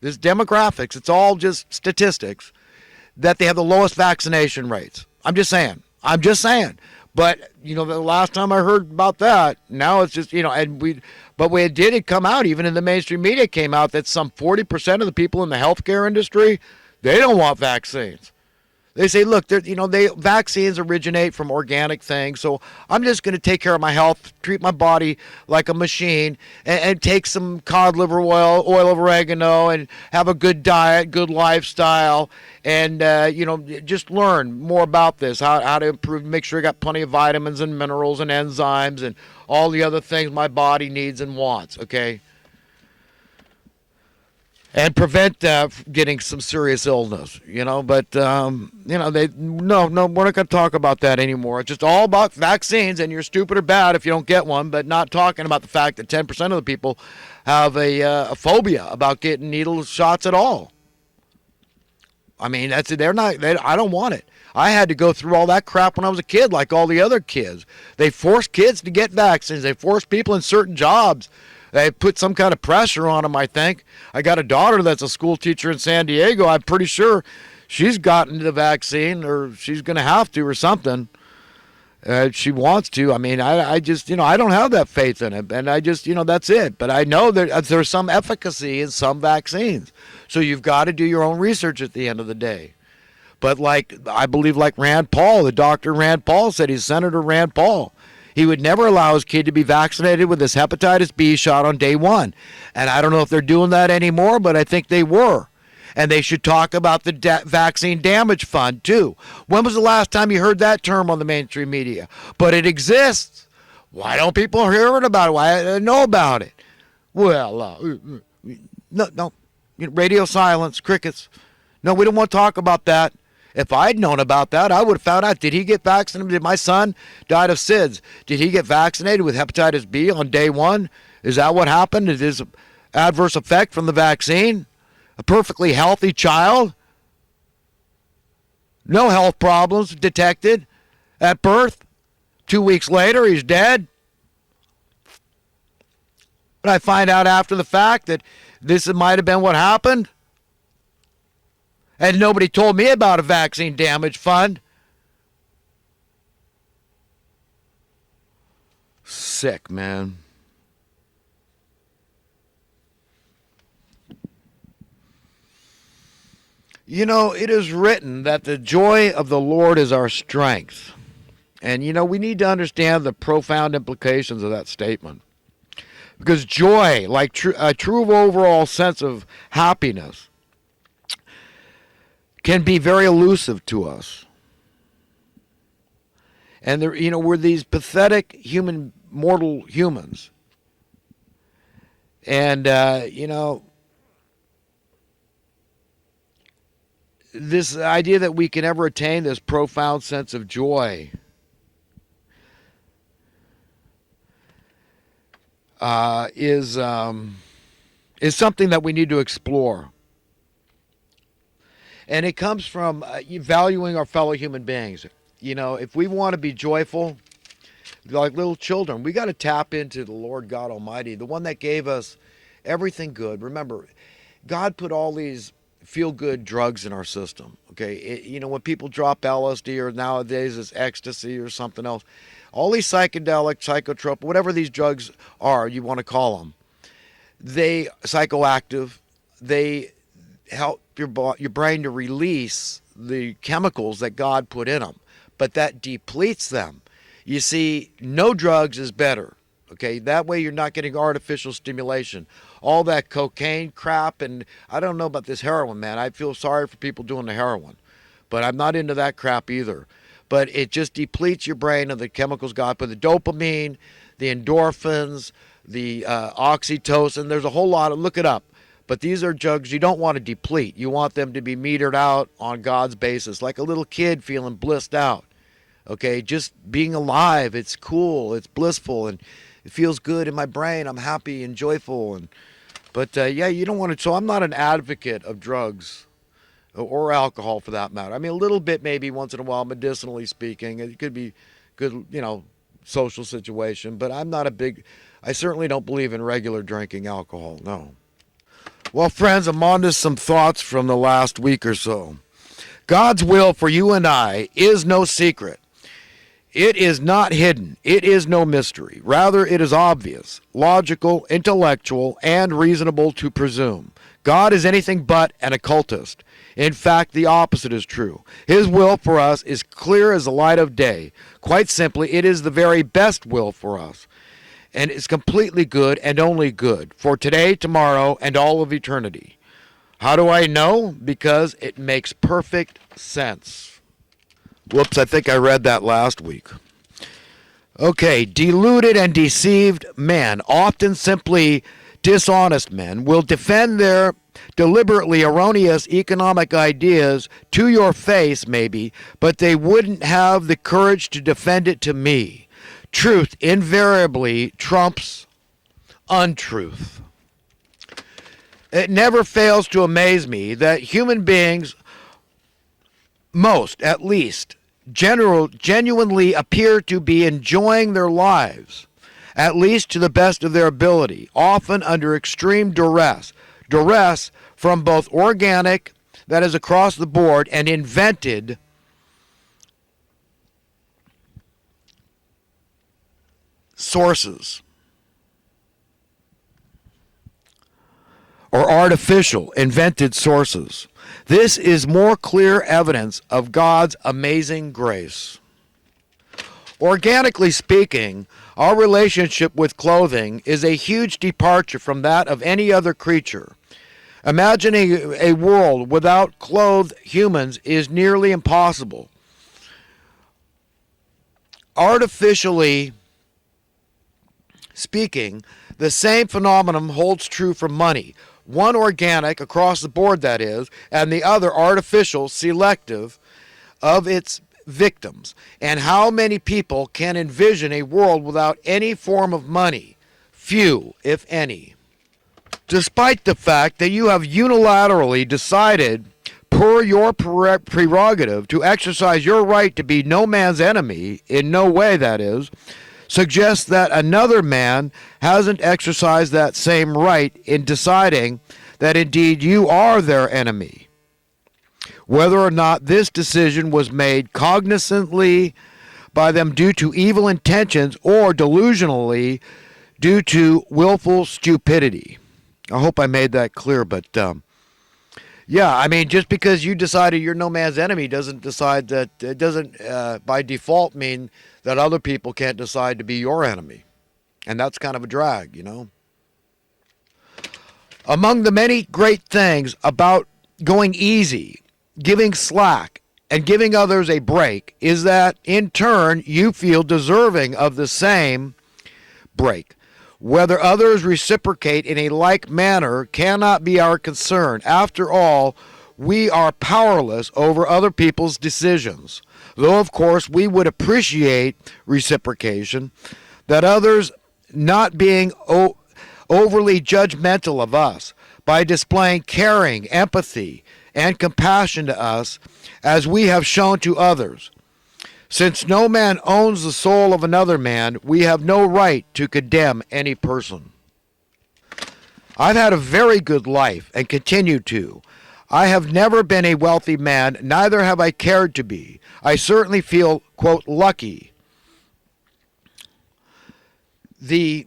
this demographics, it's all just statistics, that they have the lowest vaccination rates. I'm just saying. But the last time I heard about that, now it's just but it did come out, even in the mainstream media, it came out that some 40% of the people in the healthcare industry, they don't want vaccines. They say, look, vaccines originate from organic things, so I'm just going to take care of my health, treat my body like a machine, and take some cod liver oil of oregano, and have a good diet, good lifestyle, and just learn more about this, how to improve, make sure I got plenty of vitamins and minerals and enzymes and all the other things my body needs and wants, okay? And prevent getting some serious illness, But we're not going to talk about that anymore. It's just all about vaccines, and you're stupid or bad if you don't get one. But not talking about the fact that 10% of the people have a phobia about getting needle shots at all. I mean, I don't want it. I had to go through all that crap when I was a kid, like all the other kids. They force kids to get vaccines. They force people in certain jobs. They put some kind of pressure on them, I think. I got a daughter that's a school teacher in San Diego. I'm pretty sure she's gotten the vaccine, or she's going to have to, or something. She wants to. I mean, I just, I don't have that faith in it. And I just, that's it. But I know that there's some efficacy in some vaccines. So you've got to do your own research at the end of the day. But I believe like Rand Paul, the Dr. Rand Paul said, he's Senator Rand Paul. He would never allow his kid to be vaccinated with his hepatitis B shot on day one. And I don't know if they're doing that anymore, but I think they were. And they should talk about the vaccine damage fund, too. When was the last time you heard that term on the mainstream media? But it exists. Why don't people hear about it? Why don't they know about it? Well, no. Radio silence, crickets. No, we don't want to talk about that. If I'd known about that, I would have found out. Did he get vaccinated? Did my son died of SIDS? Did he get vaccinated with hepatitis B on day one? Is that what happened? Is this adverse effect from the vaccine? A perfectly healthy child? No health problems detected at birth. 2 weeks later, he's dead. But I find out after the fact that this might have been what happened. And nobody told me about a vaccine damage fund. Sick, man. It is written that the joy of the Lord is our strength. And, we need to understand the profound implications of that statement. Because joy, like a true overall sense of happiness, can be very elusive to us. And we're these pathetic mortal humans. And this idea that we can ever attain this profound sense of joy is something that we need to explore. And it comes from valuing our fellow human beings. If we want to be joyful, like little children, we got to tap into the Lord God Almighty, the one that gave us everything good. Remember, God put all these feel-good drugs in our system. Okay, when people drop LSD, or nowadays it's ecstasy or something else, all these psychedelic, psychotropic, whatever these drugs are, you want to call them, they psychoactive. They help your brain to release the chemicals that God put in them, but that depletes them. You see, no drugs is better. Okay, that way you're not getting artificial stimulation. All that cocaine crap, and I don't know about this heroin, man. I feel sorry for people doing the heroin, but I'm not into that crap either. But it just depletes your brain of the chemicals God put, the dopamine, the endorphins, the oxytocin. There's a whole lot of, look it up. But these are drugs you don't want to deplete. You want them to be metered out on God's basis, like a little kid feeling blissed out. Okay, just being alive, it's cool, it's blissful, and it feels good in my brain. I'm happy and joyful. But you don't want to. So I'm not an advocate of drugs or alcohol for that matter. I mean, a little bit maybe once in a while, medicinally speaking. It could be good, social situation. But I'm not I certainly don't believe in regular drinking alcohol, no. Well, friends, I'm on to some thoughts from the last week or so. God's will for you and I is no secret. It is not hidden. It is no mystery. Rather, it is obvious, logical, intellectual, and reasonable to presume. God is anything but an occultist. In fact, the opposite is true. His will for us is clear as the light of day. Quite simply, it is the very best will for us. And it's completely good and only good for today, tomorrow, and all of eternity. How do I know? Because it makes perfect sense. Whoops, I think I read that last week. Okay, deluded and deceived men, often simply dishonest men, will defend their deliberately erroneous economic ideas to your face, maybe, but they wouldn't have the courage to defend it to me. Truth invariably trumps untruth. It never fails to amaze me that human beings, most at least, genuinely appear to be enjoying their lives, at least to the best of their ability, often under extreme duress. Duress from both organic, that is across the board, and invented sources, or artificial, invented sources. This is more clear evidence of God's amazing grace. Organically speaking, our relationship with clothing is a huge departure from that of any other creature. Imagining a world without clothed humans is nearly impossible. Artificially speaking, the same phenomenon holds true for money. One organic, across the board that is, and the other artificial, selective of its victims. And how many people can envision a world without any form of money? Few, if any. Despite the fact that you have unilaterally decided, per your prerogative, to exercise your right to be no man's enemy, in no way that is, suggests that another man hasn't exercised that same right in deciding that indeed you are their enemy. Whether or not this decision was made cognizantly by them due to evil intentions or delusionally due to willful stupidity. I hope I made that clear, but yeah, I mean, just because you decided you're no man's enemy doesn't decide that it doesn't by default mean that other people can't decide to be your enemy. And that's kind of a drag, you know. Among the many great things about going easy, giving slack, and giving others a break is that, in turn, you feel deserving of the same break. Whether others reciprocate in a like manner cannot be our concern. After all, we are powerless over other people's decisions. Though, of course, we would appreciate reciprocation, that others not being overly judgmental of us by displaying caring, empathy, and compassion to us as we have shown to others. Since no man owns the soul of another man, we have no right to condemn any person. I've had a very good life and continue to. I have never been a wealthy man, neither have I cared to be. I certainly feel, quote, lucky. The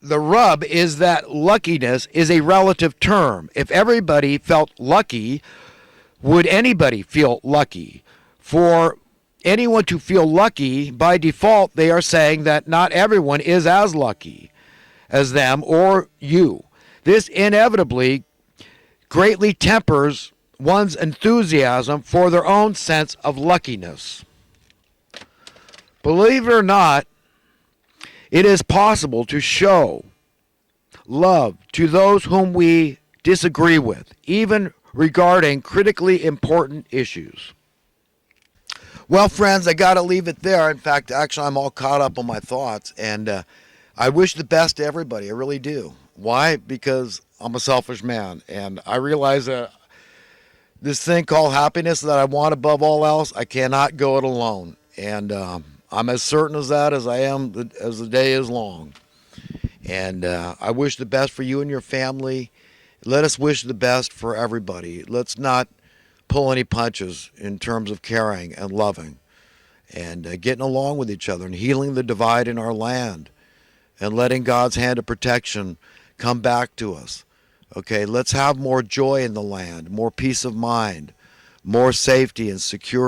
rub is that luckiness is a relative term. If everybody felt lucky, would anybody feel lucky? For anyone to feel lucky, by default, they are saying that not everyone is as lucky as them or you. This inevitably greatly tempers one's enthusiasm for their own sense of luckiness. Believe it or not, it is possible to show love to those whom we disagree with, even regarding critically important issues. Well, friends, I got to leave it there. In fact, actually, I'm all caught up on my thoughts, and I wish the best to everybody. I really do. Why? Because I'm a selfish man, and I realize that this thing called happiness that I want above all else, I cannot go it alone. And I'm as certain as that as I am as the day is long. And I wish the best for you and your family. Let us wish the best for everybody. Let's not pull any punches in terms of caring and loving and getting along with each other and healing the divide in our land and letting God's hand of protection come back to us. Okay, let's have more joy in the land, more peace of mind, more safety and security.